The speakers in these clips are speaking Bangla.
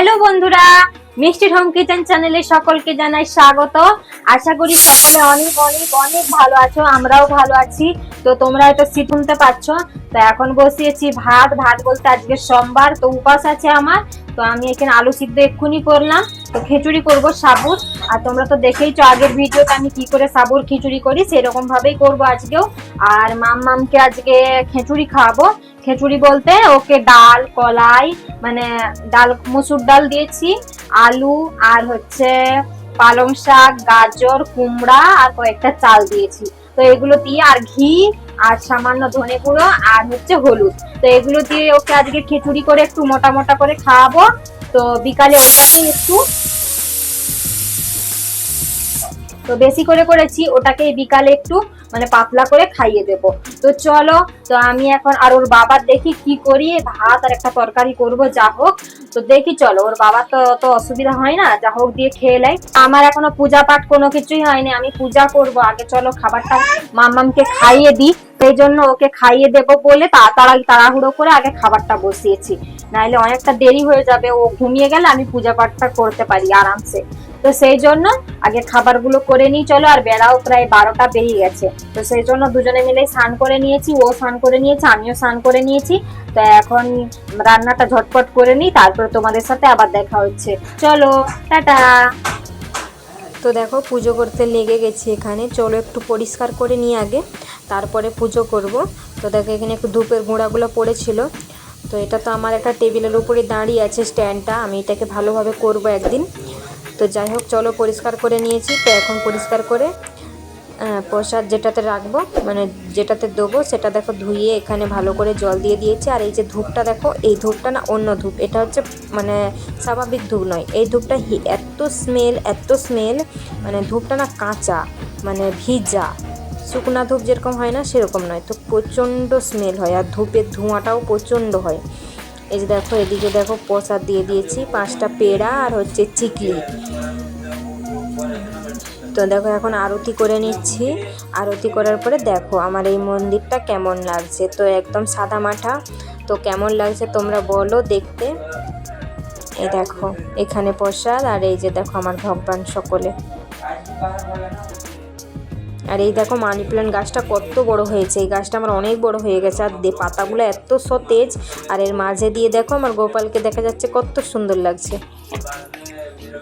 হ্যালো বন্ধুরা, মিষ্টির হোম কিচেন চ্যানেলে সকলকে জানাই স্বাগত। আশা করি সকলে অনেক অনেক অনেক ভালো আছো, আমরাও ভালো আছি। তো তোমরা হয়তো শীত শুনতে পাচ্ছ। তো এখন বসিয়েছি ভাত বলতে আজকে সোমবার, তো উপাস আছে আমার। তো আমি এখানে আলু সিদ্ধ এক্ষুনি করলাম। তো খিচুড়ি করব সাবুর। আর তোমরা তো দেখেইছো আগের ভিডিওতে আমি কি করে সাবুর খিচুড়ি করি, সেরকম ভাবেই করবো আজকেও। আর মাম্মামকে আজকে খিচুড়ি খাওয়াবো। খিচুড়ি বলতে ওকে ডাল কলাই, মানে ডাল মসুর ডাল দিয়েছি, আলু আর হচ্ছে পালং শাক, গাজর, কুমড়া আর কয়েকটা চাল দিয়েছি। তো এগুলো দিয়ে আর ঘি আর সামান্য ধনে গুঁড়ো আর হচ্ছে হলুদ, তো এগুলো দিয়ে ওকে আজকে খিচুড়ি করে একটু মোটা মোটা করে খাওয়াবো। তো বিকালে ওটাকে একটু, তো বেশি করে করেছি ওটাকে বিকালে একটু মানে পাতলা করে খাইয়ে দেব। তো চলো, তো আমি এখন আর ওর বাবার দেখি কি করি, ভাত আর একটা তরকারি করব, যা হোক। তো দেখি চলো, ওর বাবার তো অত অসুবিধা হয় না, যা হোক দিয়ে খেয়ে লাই। আমার এখনো পূজা পাঠ কোনো কিছুই হয়নি, আমি পূজা করব আগে। চলো খাবারটা মাম্মামকে খাইয়ে দিই, সেই জন্য ওকে খাইয়ে দেবো বলে তাড়াহুড়ো করে আগে খাবারটা বসিয়েছি, নাহলে অনেকটা দেরি হয়ে যাবে। ও ঘুমিয়ে গেলে আমি পূজা পাঠটা করতে পারি আরামসে। তো সেই জন্য আগে খাবারগুলো করে নিই চলো। আর বেলাও প্রায় 12টা বেরিয়ে গেছে, তো সেই জন্য দুজনে মিলে স্নান করে নিয়েছি, ও স্নান করে নিয়েছে, আমিও স্নান করে নিয়েছি। তো এখন রান্নাটা ঝটপট করে নিই, তারপরে তোমাদের সাথে আবার দেখা হচ্ছে। চলো, টাটা। তো দেখো পুজো করতে লেগে গেছি এখানে। চলো একটু পরিষ্কার করে নিই আগে, তারপরে পুজো করব। তো দেখো এখানে একটু ধূপের গুঁড়াগুলো পড়েছিল। তো এটা তো আমার একটা টেবিলের উপরে দাঁড়িয়ে আছে স্ট্যান্ডটা, আমি এটাকে ভালোভাবে করব একদিন। তো যাই হোক চলো পরিষ্কার করে নিয়েছি। তো এখন পরিষ্কার করে প্রসাদ যেটাতে রাখবো, মানে যেটাতে দেবো, সেটা দেখো ধুয়ে এখানে ভালো করে জল দিয়ে দিয়েছি। আর এই যে ধূপটা দেখো, এই ধূপটা না অন্য ধূপ, এটা হচ্ছে মানে স্বাভাবিক ধূপ নয়। এই ধূপটা এত স্মেল, মানে ধূপটা না কাঁচা, মানে ভিজা, শুকনা ধূপ যেরকম হয় না সেরকম নয়, তো প্রচণ্ড স্মেল হয়। আর ধূপের ধোঁয়াটাও প্রচণ্ড হয়। এই যে দেখো এদিকে দেখো প্রসাদ দিয়ে দিয়েছি, 5টা পেড়া আর হচ্ছে চিকলি। তো দেখো এখন আরতি করে নিচ্ছি। আরতি করার পরে দেখো আমার এই মন্দিরটা কেমন লাগছে, তো একদম সাদা মাঠা। তো কেমন লাগছে তোমরা বলো দেখতে। এই দেখো এখানে প্রসাদ, আর এই যে দেখো আমার ভগবান সকলে। আর এই দেখো মানি প্ল্যান্ট গাছটা কত বড় হয়েছে, এই গাছটা আমার অনেক বড় হয়ে গেছে। আর পাতাগুলো এত সতেজ, আর এর মাঝে দিয়ে দেখো আমার গোপালকে দেখা যাচ্ছে, কত সুন্দর লাগছে।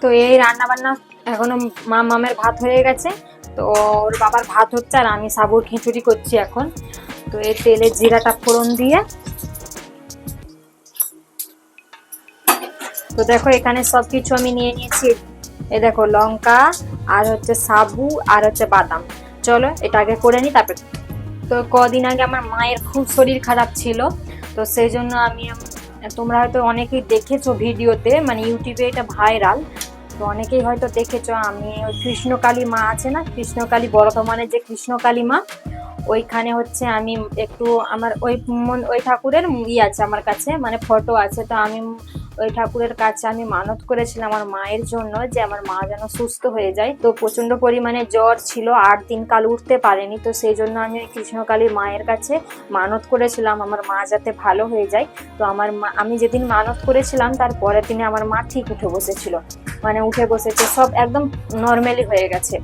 তো এই রান্না বান্না এখনো মামের ভাত হয়ে গেছে, তো ওর বাবার ভাত হচ্ছে, আর আমি সাবুর খিচুড়ি করছি এখন। তো এই তেলে জিরাটা ফোড়ন দিয়ে, তো দেখো এখানে সবকিছু আমি নিয়ে নিয়েছি। এই দেখো লঙ্কা আর হচ্ছে সাবু আর হচ্ছে বাদাম। চলো এটা আগে করে নিই তারপরে। তো কদিন আগে আমার মায়ের খুব শরীর খারাপ ছিল, তো সেই জন্য তোমরা হয়তো অনেকেই দেখেছো ভিডিওতে, মানে ইউটিউবে এটা ভাইরাল, তো অনেকেই হয়তো দেখেছো। আমি ওই কৃষ্ণকালী মা আছে না, কৃষ্ণকালী বর্ধমানের যে কৃষ্ণকালী মা, ওইখানে হচ্ছে আমি একটু আমার ওই ঠাকুরের আছে আমার কাছে, মানে ফটো আছে। তো আমি ওই ঠাকুরের কাছে আমি মানত করেছিলাম আমার মায়ের জন্য, যে আমার মা যেন সুস্থ হয়ে যায়। তো প্রচন্ড পরিমাণে জ্বর ছিল, 8 দিন কাল উঠতে পারেনি। তো সেই জন্য আমি ওই কৃষ্ণকালীর মায়ের কাছে মানত করেছিলাম আমার মা যাতে ভালো হয়ে যায়। তো আমার মা, আমি যেদিন মানত করেছিলাম তার পরের দিনে আমার মা ঠিক উঠে বসেছিল, মানে উঠে বসেছে, সব একদম নর্মালি হয়ে গেছে।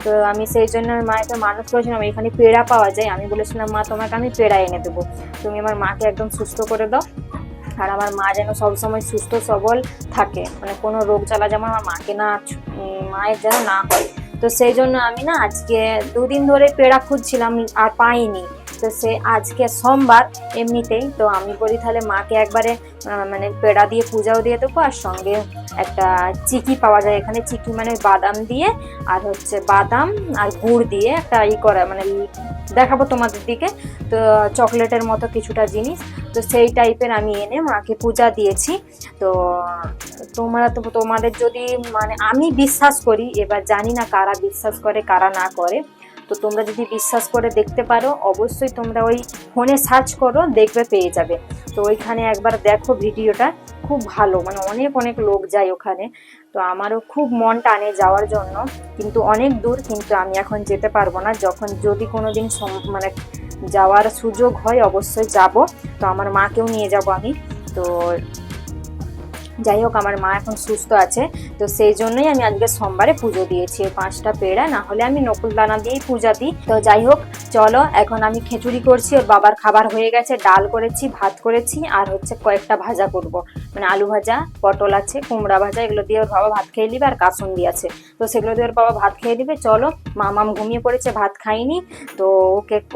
তো আমি সেই জন্য মায়ের মানত করেছিলাম, এখানে পেড়া পাওয়া যায়। আমি বলেছিলাম মা তোমাকে আমি পেড়া এনে দেবো, তুমি আমার মাকে একদম সুস্থ করে দাও, আর আমার মা যেন সবসময় সুস্থ সবল থাকে, মানে কোনো রোগ জ্বালা যেমন আমার মাকে না, মায়ের যেন না হয়। তো সেই জন্য আমি না আজকে 2 দিন ধরে পেড়া খুঁজছিলাম আর পাইনি। তো সে আজকে সোমবার এমনিতেই, তো আমি বলি তাহলে মাকে একবারে মানে পেড়া দিয়ে পূজাও দিয়ে দেবো, আর সঙ্গে একটা চিকি পাওয়া যায় এখানে, চিকি মানে বাদাম দিয়ে, আর হচ্ছে বাদাম আর গুড় দিয়ে একটা করা, মানে দেখাবো তোমাদের দিকে। তো চকলেটের মতো কিছুটা জিনিস, তো সেই টাইপের আমি এনে মাকে পূজা দিয়েছি। তো তোমাদের যদি, মানে আমি বিশ্বাস করি, এবার জানি না কারা বিশ্বাস করে কারা না করে। তো তোমরা যদি বিশ্বাস করে দেখতে পারো, অবশ্যই তোমরা ওই ফোনে সার্চ করো, দেখবে পেয়ে যাবে। তো ওইখানে একবার দেখো ভিডিওটা, খুব ভালো, মানে অনেক অনেক লোক যায় ওখানে। তো আমারও খুব মন টানে যাওয়ার জন্য, কিন্তু অনেক দূর, কিন্তু আমি এখন যেতে পারবো না। যদি কোনোদিন মানে যাওয়ার সুযোগ হয় অবশ্যই যাব। তো আমার মাকেও নিয়ে যাব আমি। তো যাই হোক আমার মা এখন সুস্থ আছে, তো সেই জন্যই আমি আজকে সোমবারে পুজো দিয়েছি 5টা পেড়া, না হলে আমি নকুল দানা দিয়েই পূজা দিই। তো যাই হোক চলো, এখন আমি খিচুড়ি করছি, ওর বাবার খাবার হয়ে গেছে, ডাল করেছি, ভাত করেছি, আর হচ্ছে কয়েকটা ভাজা করব, মানে আলু ভাজা, পটল আছে, কুমড়া ভাজা, এগুলো দিয়ে ওর বাবা ভাত খেয়ে নিবে, আর কাসুন্দি আছে, তো সেগুলো দিয়ে ওর বাবা ভাত খেয়ে দিবে। চলো, মামাম ঘুমিয়ে পড়েছে, ভাত খাইনি, তো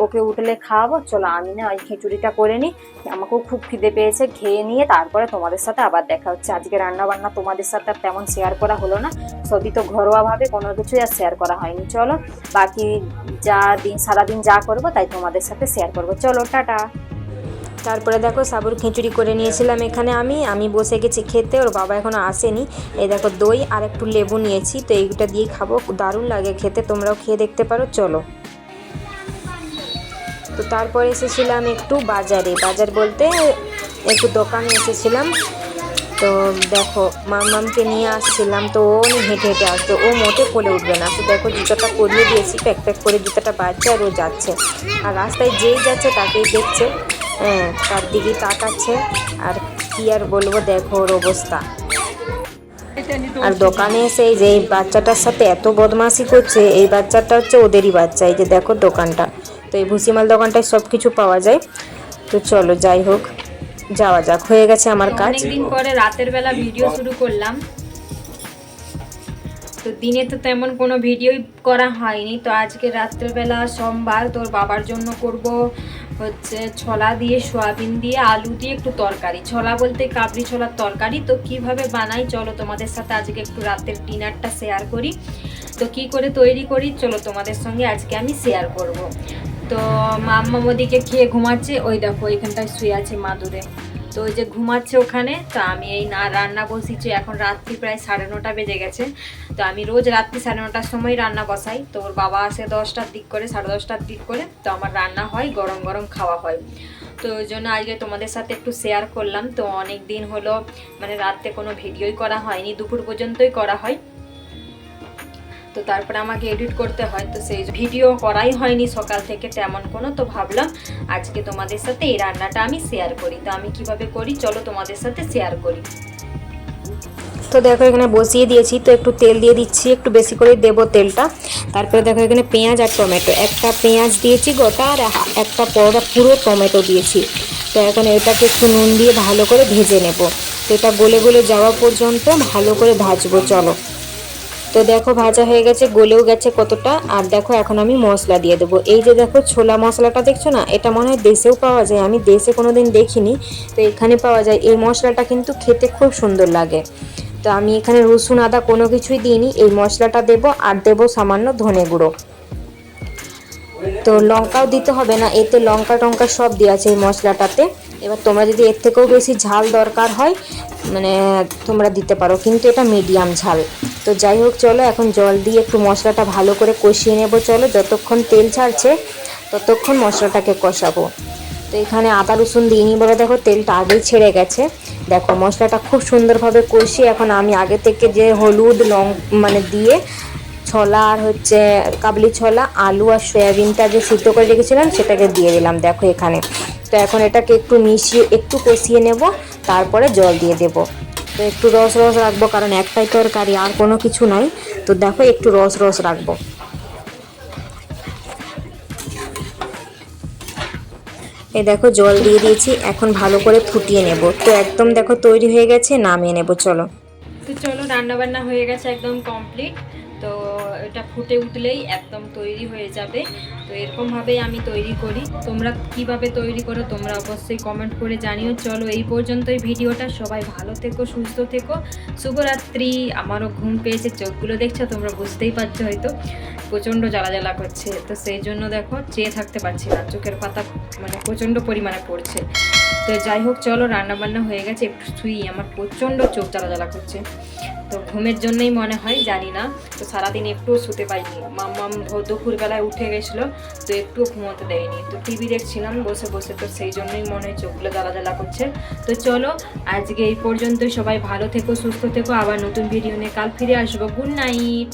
ওকে উঠলে খাওয়াবো। চলো আমি না ওই খিচুড়িটা করে নিই, আমাকেও খুব খিদে পেয়েছে, খেয়ে নিয়ে তারপরে তোমাদের সাথে আবার দেখা হচ্ছে। আজকে রান্না বান্না তোমাদের সাথে আর তেমন শেয়ার করা হলো না, সবই তো ঘরোয়াভাবে, কোনো কিছুই আর শেয়ার করা হয়নি। চলো বাকি সারাদিন যা করবো তাই তোমাদের সাথে শেয়ার করবো। চলো টাটা। তারপরে দেখো সাবুর খিচুড়ি করে নিয়েছিলাম এখানে, আমি বসে গেছি খেতে, ওর বাবা এখনো আসেনি। এই দেখো দই আর একটু লেবু নিয়েছি, তো এইটা দিয়ে খাবো, দারুণ লাগে খেতে, তোমরাও খেয়ে দেখতে পারো। চলো। তো তারপরে এসেছিলাম একটু বাজার বলতে একটু দোকানে এসেছিলাম। তো দেখো মামকে নিয়ে আসছিলাম, তো ও হেঁটে হেঁটে আসতো, ও মোটে কোলে উঠবে না। তো দেখো জুতোটা পরিয়ে দিয়েছি, প্যাক প্যাক করে জুতোটা বাজছে, আর ও যাচ্ছে, আর রাস্তায় যেই যাচ্ছে তাকেই দেখছে, হ্যাঁ তার দিকে তাকাচ্ছে, আর কি আর বলবো, দেখো ওর অবস্থা। আর দোকানে এসে এই যে এই বাচ্চাটার সাথে এত বদমাশি করছে, এই বাচ্চাটা হচ্ছে ওদেরই বাচ্চা। এই যে দেখো দোকানটা, তো এই ভুসিমাল দোকানটায় সব কিছু পাওয়া যায়। তো চলো যাই হোক, যাওয়া যাক, হয়ে গেছে আমার কাজ। অনেকদিন পরে রাতের বেলা ভিডিও শুরু করলাম, তো দিনে তো তেমন কোনো ভিডিওই করা হয়নি। তো আজকে রাতের বেলা সোমবার, তোর বাবার জন্য করব হচ্ছে ছোলা দিয়ে, সয়াবিন দিয়ে, আলু দিয়ে একটু তরকারি, ছোলা বলতে কাবলি ছোলার তরকারি। তো কিভাবে বানাই চলো তোমাদের সাথে আজকে একটু রাতের ডিনারটা শেয়ার করি। তো কি করে তৈরি করি চলো তোমাদের সঙ্গে আজকে আমি শেয়ার করব। তো মাম্মা ওদিকে খেয়ে ঘুমাচ্ছে, ওই দেখো এখানটায় শুয়ে আছে মাদুরে, তো ওই যে ঘুমাচ্ছে ওখানে। তো আমি এই না রান্না বসিয়েছি, এখন রাত্রি প্রায় 9:30 বেজে গেছে। তো আমি রোজ রাত্রি 9:30টার সময় রান্না বসাই, তো ওর বাবা আসে 10টার দিক করে, 10:30টার দিক করে, তো আমার রান্না হয়, গরম গরম খাওয়া হয়। তো ওই জন্য আজকে তোমাদের সাথে একটু শেয়ার করলাম। তো অনেক দিন হলো মানে রাতে কোনো ভিডিওই করা হয়নি, দুপুর পর্যন্তই করা হয়, তো তারপরে আমাকে এডিট করতে হয়, তো সেই ভিডিও করাই হয়নি সকাল থেকে তেমন কোনো। তো ভাবলাম আজকে তোমাদের সাথে এই রান্নাটা আমি শেয়ার করি। তো আমি কিভাবে করি চলো তোমাদের সাথে শেয়ার করি। তো দেখো এখানে বসিয়ে দিয়েছি, তো একটু তেল দিয়ে দিচ্ছি, একটু বেশি করে দেবো তেলটা। তারপরে দেখো এখানে পেঁয়াজ আর টমেটো, একটা পেঁয়াজ দিয়েছি গোটা, আর একটা পুরো টমেটো দিয়েছি। তো এখন এটাকে একটু নুন দিয়ে ভালো করে ভেজে নেব, তো এটা গলে গলে যাওয়া পর্যন্ত ভালো করে ভাজবো। চলো। তো দেখো ভাজা হয়ে গেছে, গলেও গেছে কতটা। আর দেখো এখন আমি মশলা দিয়ে দেবো। এই যে দেখো ছোলা মশলাটা দেখছো না, এটা মনে হয় দেশেও পাওয়া যায়, আমি দেশে কোনোদিন দেখিনি, তো এখানে পাওয়া যায়। এই মশলাটা কিন্তু খেতে খুব সুন্দর লাগে। তো আমি এখানে রসুন আদা কোনো কিছুই দিইনি, এই মশলাটা দেবো, আর দেবো সামান্য ধনে গুঁড়ো। তো লঙ্কাও দিতে হবে না, এতে লঙ্কা টঙ্কা সব দেওয়া আছে এই মশলাটাতে। এবার তোমরা যদি এর থেকেও বেশি ঝাল দরকার হয় মানে তোমরা দিতে পারো, কিন্তু এটা মিডিয়াম ঝাল। তো যাই হোক চলো, এখন জল দিয়ে একটু মশলাটা ভালো করে কষিয়ে নেব। চলো, যতক্ষণ তেল ছাড়ছে ততক্ষণ মশলাটাকে কষাবো। তো এখানে আদা রসুন দিইনি বলে দেখো তেলটা আগেই ছেড়ে গেছে। দেখো মশলাটা খুব সুন্দরভাবে কষিয়ে এখন আমি আগে থেকে যে হলুদ মানে দিয়ে ছোলা আর হচ্ছে কাবলি ছোলা, আলু আর সয়াবিনটা যে সিদ্ধ করে রেখেছিলাম সেটাকে দিয়ে দিলাম দেখো এখানে। তো এখন এটাকে একটু মিশিয়ে একটু কষিয়ে নেব, তারপরে জল দিয়ে দেব। তো একটু রস রস রাখবো, কারণ একটাই তরকারি আর কোনো কিছু নয়। তো দেখো একটু রস রস রাখবো। এই দেখো জল দিয়ে দিয়েছি, এখন ভালো করে ফুটিয়ে নেব। তো একদম দেখো তৈরি হয়ে গেছে, নামিয়ে নেব। চলো। তো চলো, রান্না বান্না হয়ে গেছে, একদম কমপ্লিট। তো এটা ফুটে উঠলেই একদম তৈরি হয়ে যাবে। তো এরকমভাবেই আমি তৈরি করি, তোমরা কিভাবে তৈরি করো তোমরা অবশ্যই কমেন্ট করে জানিও। চলো এই পর্যন্তই ভিডিওটা, সবাই ভালো থেকো, সুস্থ থেকো, শুভরাত্রি। আমারও ঘুম পেয়েছে, চোখগুলো দেখছো তোমরা বুঝতেই পারছো হয়তো, প্রচণ্ড জ্বালা জ্বালা করছে। তো সেই জন্য দেখো চেয়ে থাকতে পারছি না, চোখের পাতা মানে প্রচণ্ড পরিমাণে পড়ছে। তো যাই হোক চলো, রান্নাবান্না হয়ে গেছে, একটু শুই, আমার প্রচণ্ড চোখ জ্বালা জ্বালা করছে। তো ঘুমের জন্যই মনে হয়, জানি না। তো সারাদিন একটুও শুতে পাইনি, মাম্মাম দুপুরবেলায় উঠে গেছিলো, তো একটুও ঘুমোতে দেয়নি। তো টিভি দেখছিলাম বসে বসে, তো সেই জন্যই মনে হয় চোখগুলো জ্বালা জ্বালা করছে। তো চলো আজকে এই পর্যন্তই, সবাই ভালো থেকো, সুস্থ থেকো, আবার নতুন ভিডিও নিয়ে কাল ফিরে আসবো। Good night.